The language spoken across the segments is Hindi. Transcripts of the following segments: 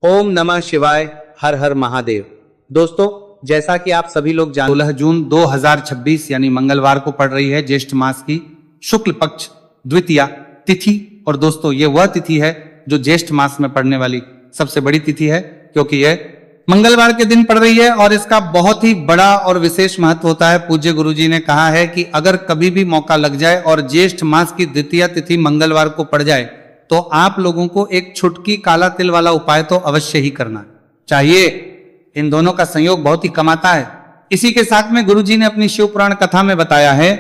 ओम नमः शिवाय। हर हर महादेव। दोस्तों, जैसा कि आप सभी लोग 16 जून 2026 यानी मंगलवार को पड़ रही है ज्येष्ठ मास की शुक्ल पक्ष द्वितीया तिथि। और दोस्तों, ये वह तिथि है जो ज्येष्ठ मास में पड़ने वाली सबसे बड़ी तिथि है, क्योंकि यह मंगलवार के दिन पड़ रही है और इसका बहुत ही बड़ा और विशेष महत्व होता है। पूज्य गुरुजी ने कहा है कि अगर कभी भी मौका लग जाए और ज्येष्ठ मास की द्वितीया तिथि मंगलवार को पड़ जाए तो आप लोगों को एक छुटकी काला तिल वाला उपाय तो अवश्य ही करना चाहिए। इन दोनों का संयोग बहुत ही कम आता है। इसी के साथ में गुरुजी ने अपनी शिव पुराण कथा में बताया है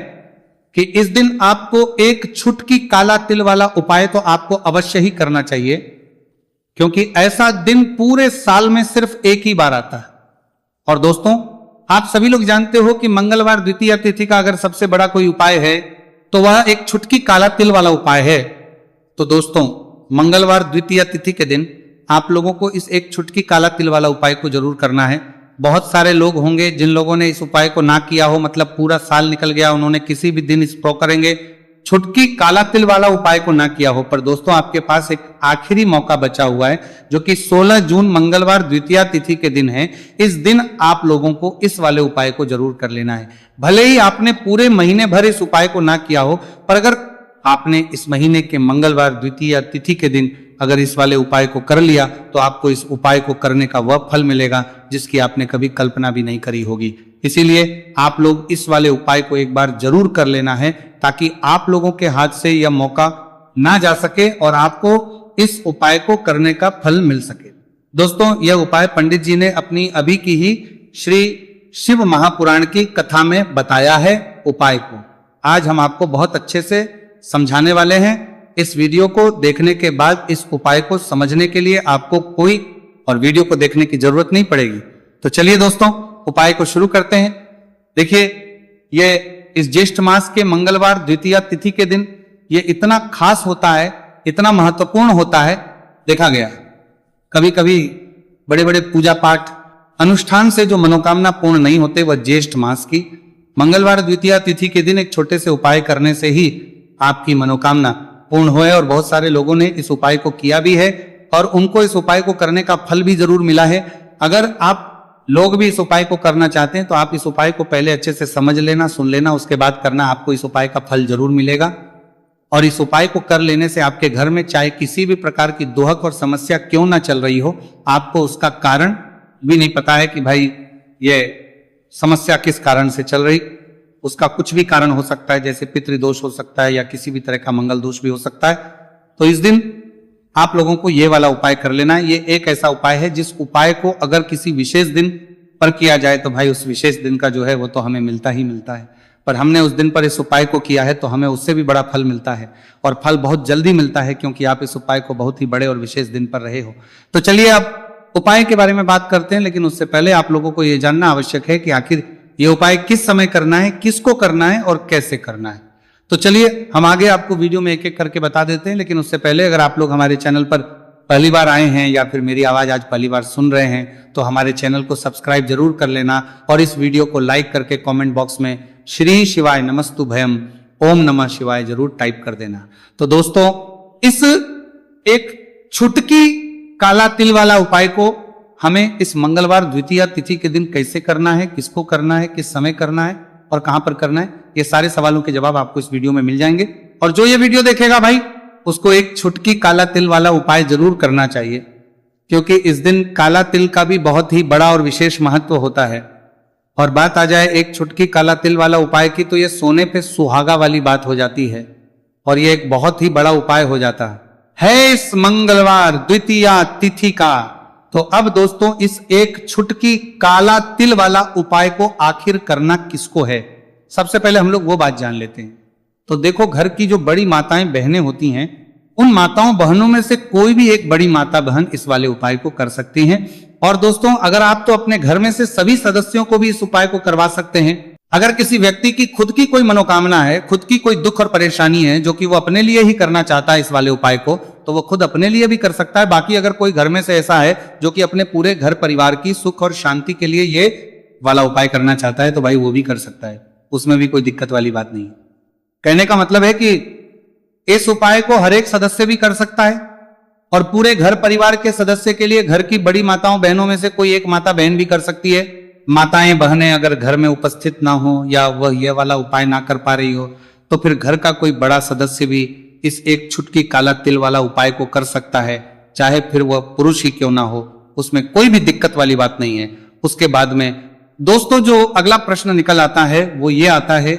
कि इस दिन आपको एक छुटकी काला तिल वाला उपाय तो आपको अवश्य ही करना चाहिए, क्योंकि ऐसा दिन पूरे साल में सिर्फ एक ही बार आता है। और दोस्तों, आप सभी लोग जानते हो कि मंगलवार द्वितीया तिथि का अगर सबसे बड़ा कोई उपाय है तो वह एक छुटकी काला तिल वाला उपाय है। तो दोस्तों, मंगलवार द्वितीया तिथि के दिन आप लोगों को इस एक छुटकी काला तिल वाला उपाय को जरूर करना है। बहुत सारे लोग होंगे जिन लोगों ने इस उपाय को ना किया हो, मतलब पूरा साल निकल गया, उन्होंने किसी भी दिन इसको करेंगे, छुटकी काला तिल वाला उपाय को ना किया हो। पर दोस्तों, आपके पास एक आखिरी मौका बचा हुआ है, जो कि 16 जून मंगलवार द्वितीया तिथि के दिन है। इस दिन आप लोगों को इस वाले उपाय को जरूर कर लेना है। भले ही आपने पूरे महीने भर इस उपाय को ना किया हो, पर अगर आपने इस महीने के मंगलवार द्वितीया तिथि के दिन अगर इस वाले उपाय को कर लिया तो आपको इस उपाय को करने का वह फल मिलेगा जिसकी आपने कभी कल्पना भी नहीं करी होगी। इसीलिए आप लोग इस वाले उपाय को एक बार जरूर कर लेना है, ताकि आप लोगों के हाथ से यह मौका ना जा सके और आपको इस उपाय को करने का फल मिल सके। दोस्तों, यह उपाय पंडित जी ने अपनी अभी की ही श्री शिव महापुराण की कथा में बताया है। उपाय को आज हम आपको बहुत अच्छे से समझाने वाले हैं। इस वीडियो को देखने के बाद इस उपाय को समझने के लिए आपको कोई और वीडियो को देखने की जरूरत नहीं पड़ेगी। तो चलिए दोस्तों, उपाय को शुरू करते हैं। देखिए, ये इस ज्येष्ठ मास के मंगलवार द्वितीया तिथि के दिन ये इतना खास होता है, इतना महत्वपूर्ण होता है। देखा गया कभी कभी बड़े बड़े पूजा पाठ अनुष्ठान से जो मनोकामना पूर्ण नहीं होते, वह ज्येष्ठ मास की मंगलवार द्वितीया तिथि के दिन एक छोटे से उपाय करने से ही आपकी मनोकामना पूर्ण हुए। और बहुत सारे लोगों ने इस उपाय को किया भी है और उनको इस उपाय को करने का फल भी जरूर मिला है। अगर आप लोग भी इस उपाय को करना चाहते हैं तो आप इस उपाय को पहले अच्छे से समझ लेना, सुन लेना, उसके बाद करना। आपको इस उपाय का फल जरूर मिलेगा। और इस उपाय को कर लेने से आपके घर में चाहे किसी भी प्रकार की दोहक और समस्या क्यों ना चल रही हो, आपको उसका कारण भी नहीं पता है कि भाई ये समस्या किस कारण से चल रही। उसका कुछ भी कारण हो सकता है, जैसे पितृदोष हो सकता है या किसी भी तरह का मंगल दोष भी हो सकता है। तो इस दिन आप लोगों को ये वाला उपाय कर लेना है। ये एक ऐसा उपाय है जिस उपाय को अगर किसी विशेष दिन पर किया जाए तो भाई उस विशेष दिन का जो है वो तो हमें मिलता ही मिलता है। पर हमने उस दिन पर इस उपाय को किया है तो हमें उससे भी बड़ा फल मिलता है, और फल बहुत जल्दी मिलता है, क्योंकि आप इस उपाय को बहुत ही बड़े और विशेष दिन पर रहे हो। तो चलिए अब उपाय के बारे में बात करते हैं, लेकिन उससे पहले आप लोगों को यह जानना आवश्यक है कि आखिर ये उपाय किस समय करना है, किसको करना है और कैसे करना है। तो चलिए हम आगे आपको वीडियो में एक एक करके बता देते हैं। लेकिन उससे पहले अगर आप लोग हमारे चैनल पर पहली बार आए हैं या फिर मेरी आवाज आज पहली बार सुन रहे हैं तो हमारे चैनल को सब्सक्राइब जरूर कर लेना और इस वीडियो को लाइक करके कमेंट बॉक्स में श्री शिवाय नमस्तुभयम ओम नमः शिवाय जरूर टाइप कर देना। तो दोस्तों, इस एक छुटकी काला तिल वाला उपाय को हमें इस मंगलवार द्वितीया तिथि के दिन कैसे करना है, किसको करना है, किस समय करना है और कहां पर करना है, ये सारे सवालों के जवाब आपको इस वीडियो में मिल जाएंगे। और जो ये वीडियो देखेगा भाई, उसको एक छुटकी काला तिल वाला उपाय जरूर करना चाहिए, क्योंकि इस दिन काला तिल का भी बहुत ही बड़ा और विशेष महत्व होता है। और बात आ जाए एक छुटकी काला तिल वाला उपाय की, तो ये सोने पे सुहागा वाली बात हो जाती है और ये एक बहुत ही बड़ा उपाय हो जाता है इस मंगलवार द्वितीया तिथि का। तो अब दोस्तों, इस एक छुटकी काला तिल वाला उपाय को आखिर करना किसको है, सबसे पहले हम लोग वो बात जान लेते हैं। तो देखो, घर की जो बड़ी माताएं बहनें होती हैं, उन माताओं बहनों में से कोई भी एक बड़ी माता बहन इस वाले उपाय को कर सकती हैं। और दोस्तों, अगर आप तो अपने घर में से सभी सदस्यों को भी इस उपाय को करवा सकते हैं। अगर किसी व्यक्ति की खुद की कोई मनोकामना है, खुद की कोई दुख और परेशानी है जो कि वो अपने लिए ही करना चाहता है इस वाले उपाय को, तो वो खुद अपने लिए भी कर सकता है। बाकी अगर कोई घर में से ऐसा है जो कि अपने पूरे घर परिवार की सुख और शांति के लिए ये वाला उपाय करना चाहता है, तो भाई वो भी कर सकता है, उसमें भी कोई दिक्कत वाली बात नहीं है। कहने का मतलब है कि इस उपाय को हर एक सदस्य भी कर सकता है, और पूरे घर परिवार के सदस्य के लिए घर की बड़ी माताओं बहनों में से कोई एक माता बहन भी कर सकती है। माताएं बहनें अगर घर में उपस्थित ना हो या वह ये वाला उपाय ना कर पा रही हो तो फिर घर का कोई बड़ा सदस्य भी इस एक छुटकी काला तिल वाला उपाय को कर सकता है, चाहे फिर वह पुरुष ही क्यों ना हो, उसमें कोई भी दिक्कत वाली बात नहीं है। उसके बाद में दोस्तों जो अगला प्रश्न निकल आता है वो ये आता है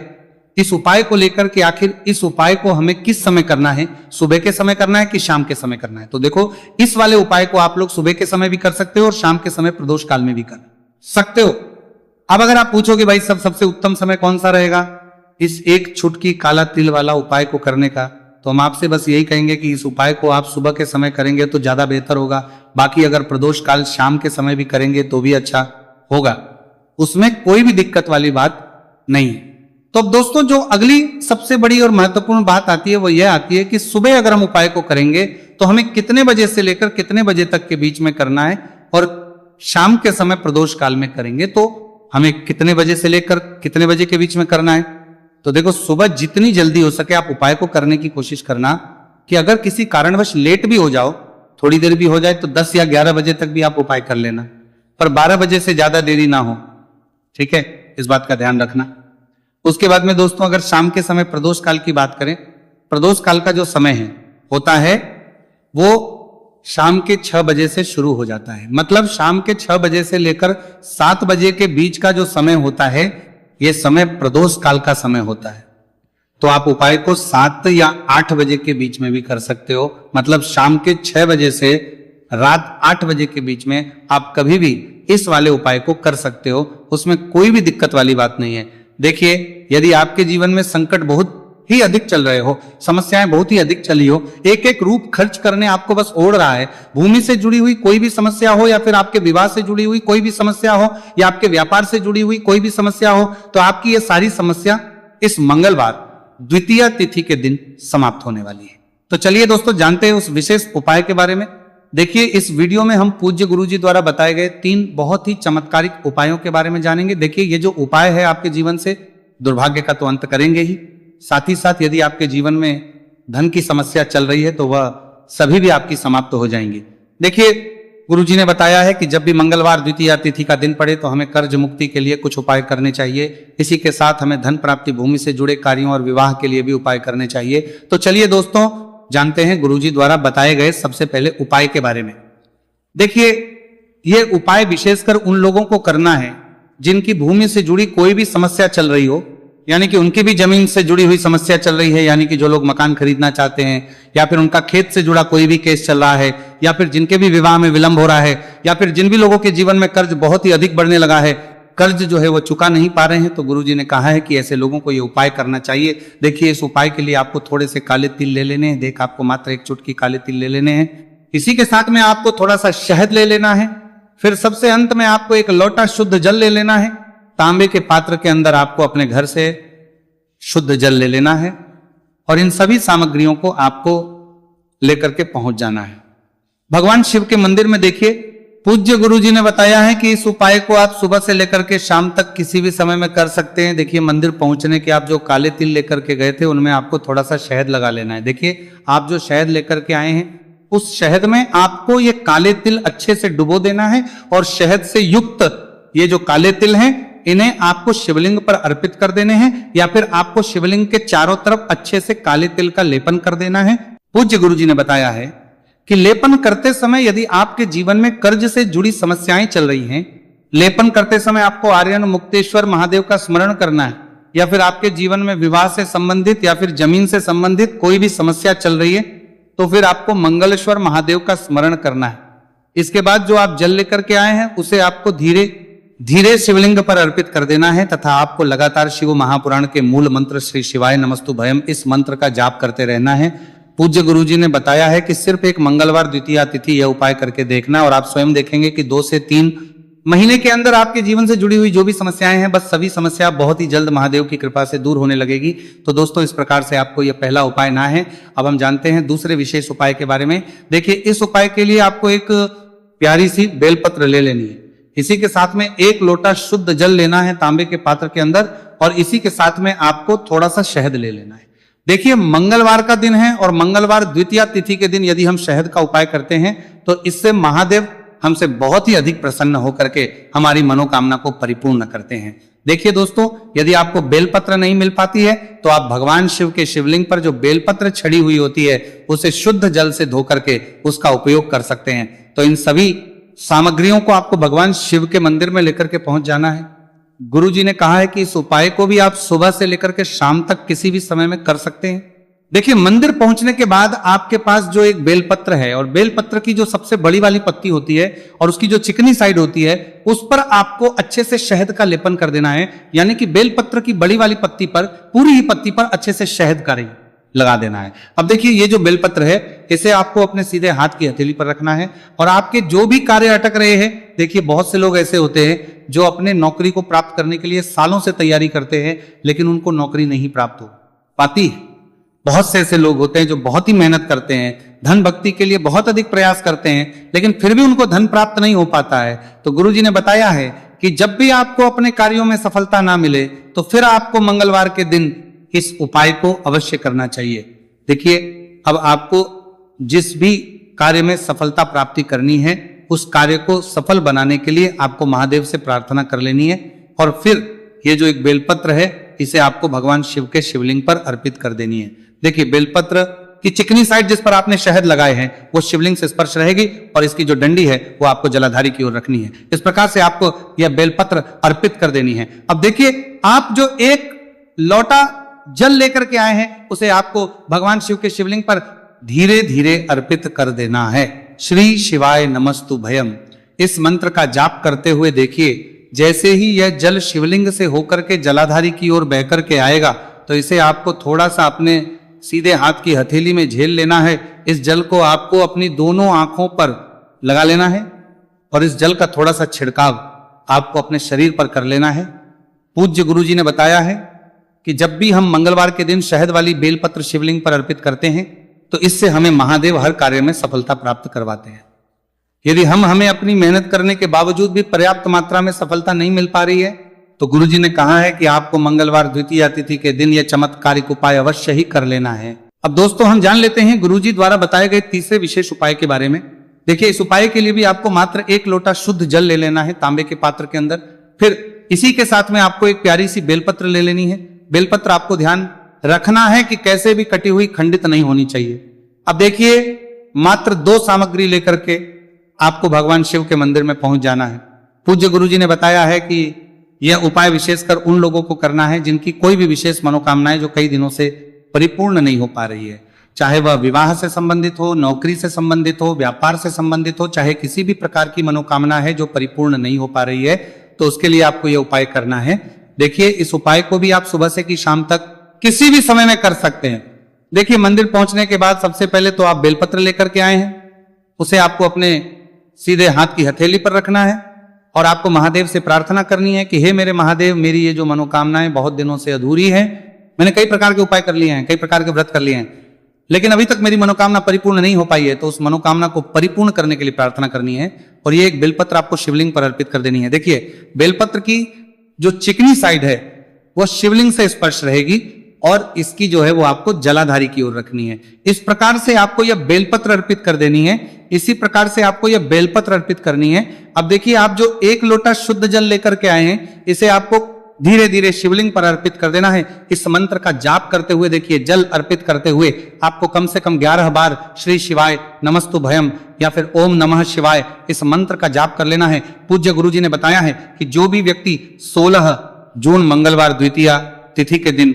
इस उपाय को लेकर कि आखिर इस उपाय को हमें किस समय करना है, सुबह के समय करना है कि शाम के समय करना है। तो देखो इस वाले उपाय को आप लोग सुबह के समय भी कर सकते हो और शाम के समय प्रदोष काल में भी कर सकते हो। अब अगर आप पूछोगे भाई सबसे उत्तम समय कौन सा रहेगा इस एक छुटकी काला तिल वाला उपाय को करने का, तो हम आपसे बस यही कहेंगे कि इस उपाय को आप सुबह के समय करेंगे तो ज्यादा बेहतर होगा। बाकी अगर प्रदोष काल शाम के समय भी करेंगे तो भी अच्छा होगा, उसमें कोई भी दिक्कत वाली बात नहीं है। तो अब दोस्तों जो अगली सबसे बड़ी और महत्वपूर्ण बात आती है वो यह आती है कि सुबह अगर हम उपाय को करेंगे तो हमें कितने बजे से लेकर कितने बजे तक के बीच में करना है, और शाम के समय प्रदोष काल में करेंगे तो हमें कितने बजे से लेकर कितने बजे के बीच में करना है। तो देखो सुबह जितनी जल्दी हो सके आप उपाय को करने की कोशिश करना कि अगर किसी कारणवश लेट भी हो जाओ, थोड़ी देर भी हो जाए तो 10 या 11 बजे तक भी आप उपाय कर लेना, पर 12 बजे से ज्यादा देरी ना हो, ठीक है, इस बात का ध्यान रखना। उसके बाद में दोस्तों अगर शाम के समय प्रदोष काल की बात करें, प्रदोष काल का जो समय है होता है वो शाम के 6 बजे से शुरू हो जाता है। मतलब शाम के 6 बजे से लेकर 7 बजे के बीच का जो समय होता है ये समय प्रदोष काल का समय होता है। तो आप उपाय को 7 या 8 बजे के बीच में भी कर सकते हो। मतलब शाम के 6 बजे से रात 8 बजे के बीच में आप कभी भी इस वाले उपाय को कर सकते हो, उसमें कोई भी दिक्कत वाली बात नहीं है। देखिए यदि आपके जीवन में संकट बहुत ही अधिक चल रहे हो, समस्याएं बहुत ही अधिक चली हो, एक एक रूप खर्च करने आपको बस ओढ़ रहा है, भूमि से जुड़ी हुई कोई भी समस्या हो या फिर आपके विवाह से जुड़ी हुई कोई भी समस्या हो या आपके व्यापार से जुड़ी हुई कोई भी समस्या हो, तो आपकी ये सारी समस्या इस मंगलवार द्वितीया तिथि के दिन समाप्त होने वाली है। तो चलिए दोस्तों जानते हैं उस विशेष उपाय के बारे में। देखिए इस वीडियो में हम पूज्य गुरुजी द्वारा बताए गए 3 बहुत ही चमत्कारिक उपायों के बारे में जानेंगे। देखिए ये जो उपाय है आपके जीवन से दुर्भाग्य का तो अंत करेंगे ही, साथ ही साथ यदि आपके जीवन में धन की समस्या चल रही है तो वह सभी भी आपकी समाप्त हो जाएंगी। देखिए गुरुजी ने बताया है कि जब भी मंगलवार द्वितीया तिथि का दिन पड़े तो हमें कर्ज मुक्ति के लिए कुछ उपाय करने चाहिए। इसी के साथ हमें धन प्राप्ति, भूमि से जुड़े कार्यों और विवाह के लिए भी उपाय करने चाहिए। तो चलिए दोस्तों जानते हैं गुरुजी द्वारा बताए गए सबसे पहले उपाय के बारे में। देखिए ये उपाय विशेषकर उन लोगों को करना है जिनकी भूमि से जुड़ी कोई भी समस्या चल रही हो, यानी कि उनकी भी जमीन से जुड़ी हुई समस्या चल रही है, यानी कि जो लोग मकान खरीदना चाहते हैं या फिर उनका खेत से जुड़ा कोई भी केस चल रहा है या फिर जिनके भी विवाह में विलंब हो रहा है या फिर जिन भी लोगों के जीवन में कर्ज बहुत ही अधिक बढ़ने लगा है, कर्ज जो है वो चुका नहीं पा रहे हैं, तो गुरुजी ने कहा है कि ऐसे लोगों को ये उपाय करना चाहिए। देखिए इस उपाय के लिए आपको थोड़े से काले तिल ले लेने हैं। देख आपको मात्र 1 चुटकी काले तिल ले लेने हैं। इसी के साथ में आपको थोड़ा सा शहद ले लेना है। फिर सबसे अंत में आपको 1 लोटा शुद्ध जल ले लेना है। तांबे के पात्र के अंदर आपको अपने घर से शुद्ध जल ले लेना है और इन सभी सामग्रियों को आपको लेकर के पहुंच जाना है भगवान शिव के मंदिर में। देखिए पूज्य गुरुजी ने बताया है कि इस उपाय को आप सुबह से लेकर के शाम तक किसी भी समय में कर सकते हैं। देखिए मंदिर पहुंचने के आप जो काले तिल लेकर के गए थे उनमें आपको थोड़ा सा शहद लगा लेना है। देखिए आप जो शहद लेकर के आए हैं उस शहद में आपको ये काले तिल अच्छे से डुबो देना है और शहद से युक्त ये जो काले तिल हैं इन्हें आपको शिवलिंग पर अर्पित कर देने हैं या फिर आपको शिवलिंग के चारों तरफ अच्छे से काले तिल का लेपन कर देना है। पूज्य गुरुजी ने बताया है कि लेपन करते समय यदि आपके जीवन में कर्ज से जुड़ी समस्याएं चल रही हैं, लेपन करते समय आपको आर्यन मुक्तेश्वर महादेव का स्मरण करना है या फिर आपके जीवन में विवाह से संबंधित या फिर जमीन से संबंधित कोई भी समस्या चल रही है तो फिर आपको मंगलेश्वर महादेव का स्मरण करना है। इसके बाद जो आप जल लेकर के आए हैं उसे आपको धीरे धीरे शिवलिंग पर अर्पित कर देना है तथा आपको लगातार शिव महापुराण के मूल मंत्र श्री शिवाय नमस्तु भयम इस मंत्र का जाप करते रहना है। पूज्य गुरुजी ने बताया है कि सिर्फ एक मंगलवार द्वितीया तिथि यह उपाय करके देखना और आप स्वयं देखेंगे कि 2 से 3 महीने के अंदर आपके जीवन से जुड़ी हुई जो भी समस्याएं हैं बस सभी समस्या बहुत ही जल्द महादेव की कृपा से दूर होने लगेगी। तो दोस्तों इस प्रकार से आपको यह पहला उपाय ना है। अब हम जानते हैं दूसरे विशेष उपाय के बारे में। देखिए इस उपाय के लिए आपको एक प्यारी सी बेलपत्र ले लेनी है। इसी के साथ में 1 लोटा शुद्ध जल लेना है तांबे के पात्र के अंदर और इसी के साथ में आपको थोड़ा सा शहद ले लेना है। देखिए मंगलवार का दिन है और मंगलवार द्वितीया तिथि के दिन यदि हम शहद का उपाय करते हैं तो इससे महादेव हमसे बहुत ही अधिक प्रसन्न होकर के हमारी मनोकामना को परिपूर्ण करते हैं। देखिए दोस्तों, यदि आपको बेलपत्र नहीं मिल पाती है तो आप भगवान शिव के शिवलिंग पर जो बेलपत्र छड़ी हुई होती है उसे शुद्ध जल से धो करके उसका उपयोग कर सकते हैं। तो इन सभी सामग्रियों को आपको भगवान शिव के मंदिर में लेकर के पहुंच जाना है। गुरु जी ने कहा है कि इस उपाय को भी आप सुबह से लेकर के शाम तक किसी भी समय में कर सकते हैं। देखिए मंदिर पहुंचने के बाद आपके पास जो एक बेलपत्र है और बेलपत्र की जो सबसे बड़ी वाली पत्ती होती है और उसकी जो चिकनी साइड होती है उस पर आपको अच्छे से शहद का लेपन कर देना है। यानी कि बेलपत्र की बड़ी वाली पत्ती पर, पूरी ही पत्ती पर अच्छे से शहद का लगा देना है। अब देखिए ये जो बेलपत्र है इसे आपको अपने सीधे हाथ की हथेली पर रखना है और आपके जो भी कार्य अटक रहे हैं, देखिए बहुत से लोग ऐसे होते हैं जो अपने नौकरी को प्राप्त करने के लिए सालों से तैयारी करते हैं लेकिन उनको नौकरी नहीं प्राप्त हो पाती। बहुत से ऐसे लोग होते हैं जो बहुत ही मेहनत करते हैं, धन भक्ति के लिए बहुत अधिक प्रयास करते हैं लेकिन फिर भी उनको धन प्राप्त नहीं हो पाता है। तो गुरु जी ने बताया है कि जब भी आपको अपने कार्यों में सफलता ना मिले तो फिर आपको मंगलवार के दिन इस उपाय को अवश्य करना चाहिए। देखिए अब आपको जिस भी कार्य में सफलता प्राप्ति करनी है उस कार्य को सफल बनाने के लिए आपको महादेव से प्रार्थना कर लेनी है और फिर ये जो एक बेलपत्र है इसे आपको भगवान शिव के शिवलिंग पर अर्पित कर देनी है। देखिए बेलपत्र की चिकनी साइड जिस पर आपने शहद लगाए हैं वो शिवलिंग से स्पर्श रहेगी और इसकी जो डंडी है वो आपको जलाधारी की ओर रखनी है। इस प्रकार से आपको यह बेलपत्र अर्पित कर देनी है। अब देखिए आप जो एक लोटा जल लेकर के आए हैं उसे आपको भगवान शिव के शिवलिंग पर धीरे धीरे अर्पित कर देना है। श्री शिवाय नमस्तु भयम इस मंत्र का जाप करते हुए देखिए जैसे ही यह जल शिवलिंग से होकर के जलाधारी की ओर बह कर के आएगा तो इसे आपको थोड़ा सा अपने सीधे हाथ की हथेली में झेल लेना है। इस जल को आपको अपनी दोनों आंखों पर लगा लेना है और इस जल का थोड़ा सा छिड़काव आपको अपने शरीर पर कर लेना है। पूज्य गुरु जी ने बताया है कि जब भी हम मंगलवार के दिन शहद वाली बेलपत्र शिवलिंग पर अर्पित करते हैं तो इससे हमें महादेव हर कार्य में सफलता प्राप्त करवाते हैं। यदि हमें अपनी मेहनत करने के बावजूद भी पर्याप्त मात्रा में सफलता नहीं मिल पा रही है तो गुरु जी ने कहा है कि आपको मंगलवार द्वितीया तिथि के दिन यह चमत्कारिक उपाय अवश्य ही कर लेना है। अब दोस्तों हम जान लेते हैं गुरु जी द्वारा बताए गए तीसरे विशेष उपाय के बारे में। देखिए इस उपाय के लिए भी आपको मात्र 1 लोटा शुद्ध जल ले लेना है तांबे के पात्र के अंदर। फिर इसी के साथ में आपको एक प्यारी सी बेलपत्र ले लेनी है। बेलपत्र आपको ध्यान रखना है कि कैसे भी कटी हुई खंडित नहीं होनी चाहिए। अब देखिए मात्र 2 सामग्री लेकर के आपको भगवान शिव के मंदिर में पहुंच जाना है। पूज्य गुरु जी ने बताया है कि यह उपाय विशेषकर उन लोगों को करना है जिनकी कोई भी विशेष मनोकामनाएं जो कई दिनों से परिपूर्ण नहीं हो पा रही है, चाहे वह विवाह से संबंधित हो, नौकरी से संबंधित हो, व्यापार से संबंधित हो, चाहे किसी भी प्रकार की मनोकामना है जो परिपूर्ण नहीं हो पा रही है तो उसके लिए आपको यह उपाय करना है। देखिए इस उपाय को भी आप सुबह से की शाम तक किसी भी समय में कर सकते हैं। देखिए मंदिर पहुंचने के बाद सबसे पहले तो आप बेलपत्र लेकर के आए हैं, उसे आपको अपने सीधे हाथ की हथेली पर रखना है और आपको महादेव से प्रार्थना करनी है कि हे मेरे महादेव, मेरी ये जो मनोकामनाएं बहुत दिनों से अधूरी है, मैंने कई प्रकार के उपाय कर लिए हैं, कई प्रकार के व्रत कर लिए हैं, लेकिन अभी तक मेरी मनोकामना परिपूर्ण नहीं हो पाई है, तो उस मनोकामना को परिपूर्ण करने के लिए प्रार्थना करनी है और ये एक बेलपत्र आपको शिवलिंग पर अर्पित कर देनी है। देखिए बेलपत्र की जो चिकनी साइड है वह शिवलिंग से स्पर्श रहेगी और इसकी जो है वो आपको जलाधारी की ओर रखनी है। इस प्रकार से आपको यह बेलपत्र अर्पित कर देनी है। इसी प्रकार से आपको यह बेलपत्र अर्पित करनी है। अब देखिए आप जो 1 लोटा शुद्ध जल लेकर के आए हैं इसे आपको धीरे धीरे शिवलिंग पर अर्पित कर देना है। इस मंत्र का जाप करते हुए देखिए जल अर्पित करते हुए आपको कम से कम 11 बार श्री शिवाय नमस्तु भयम या फिर ओम नमः शिवाय इस मंत्र का जाप कर लेना है। पूज्य गुरु जी ने बताया है कि जो भी व्यक्ति 16 जून मंगलवार द्वितीया तिथि के दिन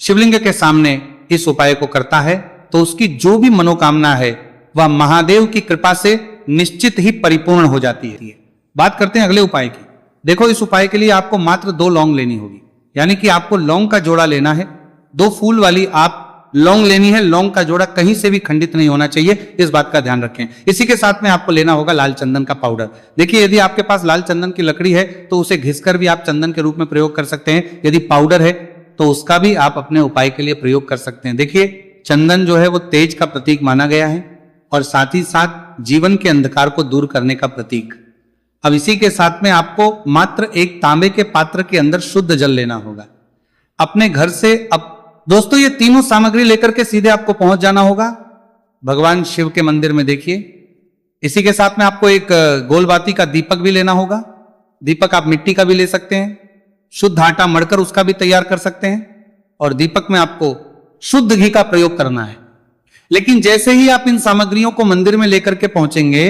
शिवलिंग के सामने इस उपाय को करता है तो उसकी जो भी मनोकामना है वह महादेव की कृपा से निश्चित ही परिपूर्ण हो जाती है। बात करते हैं अगले उपाय की। देखो इस उपाय के लिए आपको मात्र 2 लौंग लेनी होगी, यानी कि आपको लौंग का जोड़ा लेना है। 2 फूल वाली आप लौंग लेनी है। लौंग का जोड़ा कहीं से भी खंडित नहीं होना चाहिए, इस बात का ध्यान रखें। इसी के साथ में आपको लेना होगा लाल चंदन का पाउडर। देखिए यदि आपके पास लाल चंदन की लकड़ी है तो उसे घिसकर भी आप चंदन के रूप में प्रयोग कर सकते हैं। यदि पाउडर है तो उसका भी आप अपने उपाय के लिए प्रयोग कर सकते हैं। देखिए चंदन जो है वो तेज का प्रतीक माना गया है और साथ ही साथ जीवन के अंधकार को दूर करने का प्रतीक। अब इसी के साथ में आपको मात्र एक तांबे के पात्र के अंदर शुद्ध जल लेना होगा। अपने घर से अब दोस्तों ये तीनों सामग्री लेकर के सीधे आपको पहुंच जाना होगा भगवान शिव के मंदिर में। देखिए इसी के साथ में आपको एक गोलबाती का दीपक भी लेना होगा। दीपक आप मिट्टी का भी ले सकते हैं, शुद्ध आटा मढ़कर उसका भी तैयार कर सकते हैं, और दीपक में आपको शुद्ध घी का प्रयोग करना है। लेकिन जैसे ही आप इन सामग्रियों को मंदिर में लेकर के पहुंचेंगे,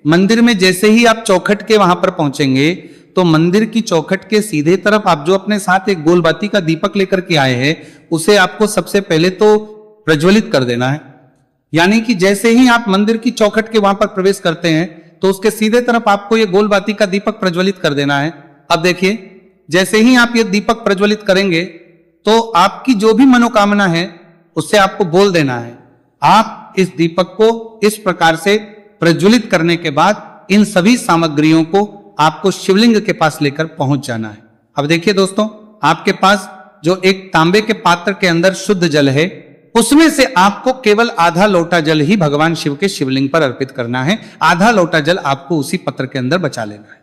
मंदिर में जैसे ही आप चौखट के वहां पर पहुंचेंगे, तो मंदिर की चौखट के सीधे तरफ आप जो अपने साथ एक गोलबाती का दीपक लेकर के आए हैं, उसे आपको सबसे पहले तो प्रज्वलित कर देना है। यानी कि जैसे ही आप मंदिर की चौखट के वहां पर प्रवेश करते हैं, तो उसके सीधे तरफ आपको ये गोलबाती का दीपक प्रज्वलित कर देना है। अब देखिए जैसे ही आप ये दीपक प्रज्वलित करेंगे, तो आपकी जो भी मनोकामना है उससे आपको बोल देना है। आप इस दीपक को इस प्रकार से प्रज्वलित करने के बाद इन सभी सामग्रियों को आपको शिवलिंग के पास लेकर पहुंच जाना है। अब देखिए दोस्तों, आपके पास जो एक तांबे के पात्र के अंदर शुद्ध जल है, उसमें से आपको केवल आधा लोटा जल ही भगवान शिव के शिवलिंग पर अर्पित करना है। आधा लोटा जल आपको उसी पत्र के अंदर बचा लेना है।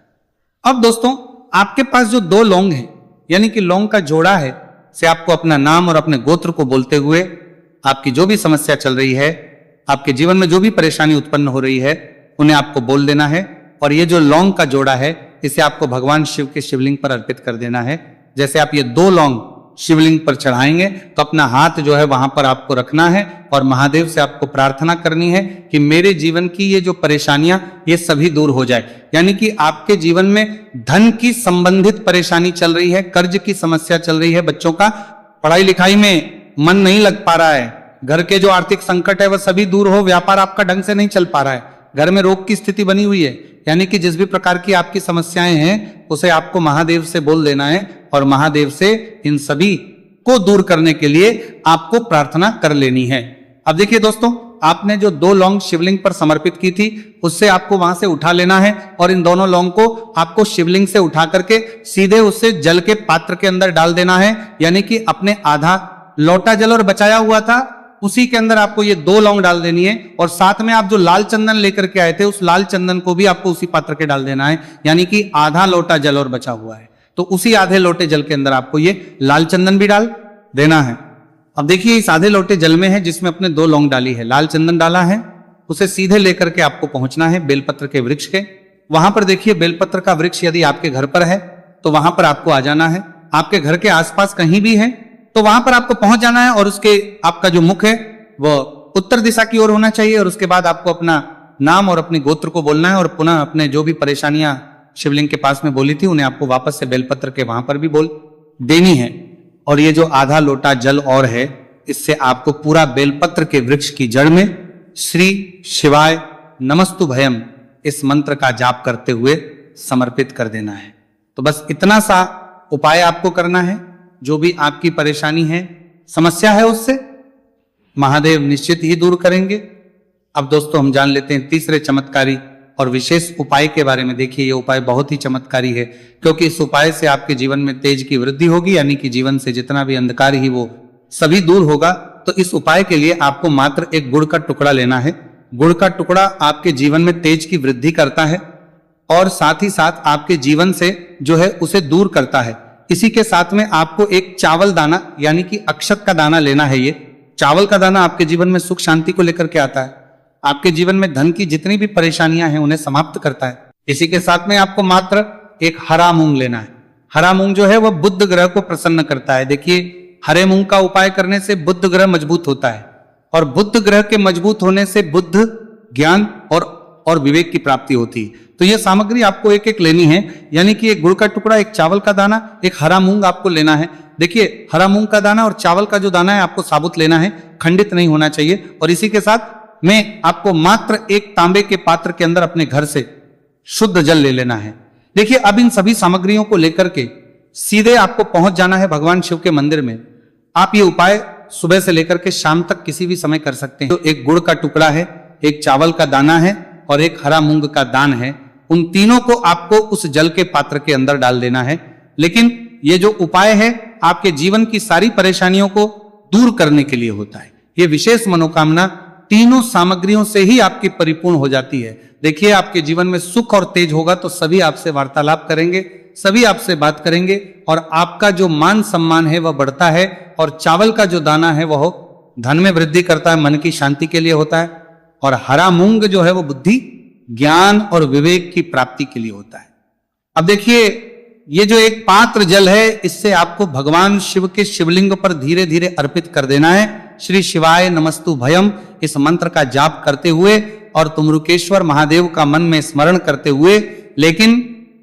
अब दोस्तों आपके पास जो 2 लौंग है, यानी कि लौंग का जोड़ा है, से आपको अपना नाम और अपने गोत्र को बोलते हुए आपकी जो भी समस्या चल रही है, आपके जीवन में जो भी परेशानी उत्पन्न हो रही है, उन्हें आपको बोल देना है। और ये जो लौंग का जोड़ा है, इसे आपको भगवान शिव के शिवलिंग पर अर्पित कर देना है। जैसे आप ये 2 लौंग शिवलिंग पर चढ़ाएंगे, तो अपना हाथ जो है वहां पर आपको रखना है और महादेव से आपको प्रार्थना करनी है कि मेरे जीवन की ये जो परेशानियां, ये सभी दूर हो जाए। यानी कि आपके जीवन में धन की संबंधित परेशानी चल रही है, कर्ज की समस्या चल रही है, बच्चों का पढ़ाई लिखाई में मन नहीं लग पा रहा है, घर के जो आर्थिक संकट है वह सभी दूर हो, व्यापार आपका ढंग से नहीं चल पा रहा है, घर में रोग की स्थिति बनी हुई है, यानी कि जिस भी प्रकार की आपकी समस्याएं हैं उसे आपको महादेव से बोल देना है और महादेव से इन सभी को दूर करने के लिए आपको प्रार्थना कर लेनी है। अब देखिए दोस्तों, आपने जो 2 लौंग शिवलिंग पर समर्पित की थी, उससे आपको वहां से उठा लेना है और इन दोनों लौंग को आपको शिवलिंग से उठा करके सीधे उससे जल के पात्र के अंदर डाल देना है। यानी कि अपने आधा लोटा जल और बचाया हुआ था, उसी के अंदर आपको ये 2 लौंग डाल देनी है। और साथ में आप जो लाल चंदन लेकर के आए थे, उस लाल चंदन को भी आपको उसी पात्र के डाल देना है। यानी कि आधा लोटा जल और बचा हुआ है, तो उसी आधे लोटे जल के अंदर आपको ये लाल चंदन भी डाल देना है। अब देखिए इस आधे लोटे जल में है जिसमें अपने 2 लौंग डाली है, लाल चंदन डाला है, उसे सीधे लेकर के आपको पहुंचना है बेलपत्र के वृक्ष के। वहां पर देखिए बेलपत्र का वृक्ष यदि आपके घर पर है तो वहां पर आपको आ जाना है। आपके घर के आसपास कहीं भी है तो वहां पर आपको पहुंच जाना है और उसके आपका जो मुख है वो उत्तर दिशा की ओर होना चाहिए। और उसके बाद आपको अपना नाम और अपने गोत्र को बोलना है और पुनः अपने जो भी परेशानियां शिवलिंग के पास में बोली थी उन्हें आपको वापस से बेलपत्र के वहां पर भी बोल देनी है। और ये जो आधा लोटा जल और है, इससे आपको पूरा बेलपत्र के वृक्ष की जड़ में श्री शिवाय नमस्तु भयम इस मंत्र का जाप करते हुए समर्पित कर देना है। तो बस इतना सा उपाय आपको करना है। जो भी आपकी परेशानी है, समस्या है, उससे महादेव निश्चित ही दूर करेंगे। अब दोस्तों हम जान लेते हैं तीसरे चमत्कारी और विशेष उपाय के बारे में। देखिए ये उपाय बहुत ही चमत्कारी है, क्योंकि इस उपाय से आपके जीवन में तेज की वृद्धि होगी, यानी कि जीवन से जितना भी अंधकार ही वो सभी दूर होगा। तो इस उपाय के लिए आपको मात्र एक गुड़ का टुकड़ा लेना है। गुड़ का टुकड़ा आपके जीवन में तेज की वृद्धि करता है और साथ ही साथ आपके जीवन से जो है उसे दूर करता है। इसी के साथ में आपको एक चावल दाना यानी कि अक्षत का दाना लेना है। ये चावल का दाना आपके जीवन में सुख शांति को लेकर के आता है, आपके जीवन में धन की जितनी भी परेशानियां हैं उन्हें समाप्त करता है। इसी के साथ में आपको मात्र एक हरा मूंग लेना है। हरा मूंग जो है वह बुध ग्रह को प्रसन्न करता है। देखिए हरे मूंग का उपाय करने से बुध ग्रह मजबूत होता है और बुध ग्रह के मजबूत होने से बुद्ध ज्ञान और विवेक की प्राप्ति होती है। तो यह सामग्री आपको एक एक लेनी है, यानी कि एक गुड़ का टुकड़ा, एक चावल का दाना, एक हरा मूंग आपको लेना है। देखिए हरा मूंग का दाना और चावल का जो दाना है आपको साबुत लेना है, खंडित नहीं होना चाहिए। और इसी के साथ में आपको मात्र एक तांबे के पात्र के अंदर अपने घर से शुद्ध जल ले लेना है। देखिए अब इन सभी सामग्रियों को लेकर के सीधे आपको पहुंच जाना है भगवान शिव के मंदिर में। आप ये उपाय सुबह से लेकर के शाम तक किसी भी समय कर सकते हैं। तो एक गुड़ का टुकड़ा है, एक चावल का दाना है और एक हरा मूंग का दान है। उन तीनों को आपको उस जल के पात्र के अंदर डाल देना है। लेकिन ये जो उपाय है आपके जीवन की सारी परेशानियों को दूर करने के लिए होता है। ये विशेष मनोकामना तीनों सामग्रियों से ही आपकी परिपूर्ण हो जाती है। देखिए आपके जीवन में सुख और तेज होगा तो सभी आपसे वार्तालाप करेंगे, सभी आपसे बात करेंगे और आपका जो मान सम्मान है वह बढ़ता है और चावल का जो दाना है वह धन में वृद्धि करता है, मन की शांति के लिए होता है। और हरा मूंग जो है वो बुद्धि, ज्ञान और विवेक की प्राप्ति के लिए होता है। अब देखिए, ये जो एक पात्र जल है, इससे आपको भगवान शिव के शिवलिंग पर धीरे धीरे अर्पित कर देना है। श्री शिवाय नमस्तु भयम इस मंत्र का जाप करते हुए और तुमरुकेश्वर महादेव का मन में स्मरण करते हुए। लेकिन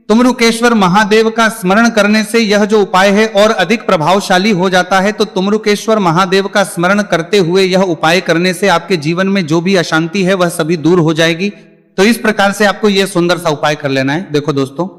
तुमरुकेश्वर महादेव का स्मरण करने से यह जो उपाय है और अधिक प्रभावशाली हो जाता है। तो तुमरुकेश्वर महादेव का स्मरण करते हुए यह उपाय करने से आपके जीवन में जो भी अशांति है वह सभी दूर हो जाएगी। तो इस प्रकार से आपको यह सुंदर सा उपाय कर लेना है। देखो दोस्तों,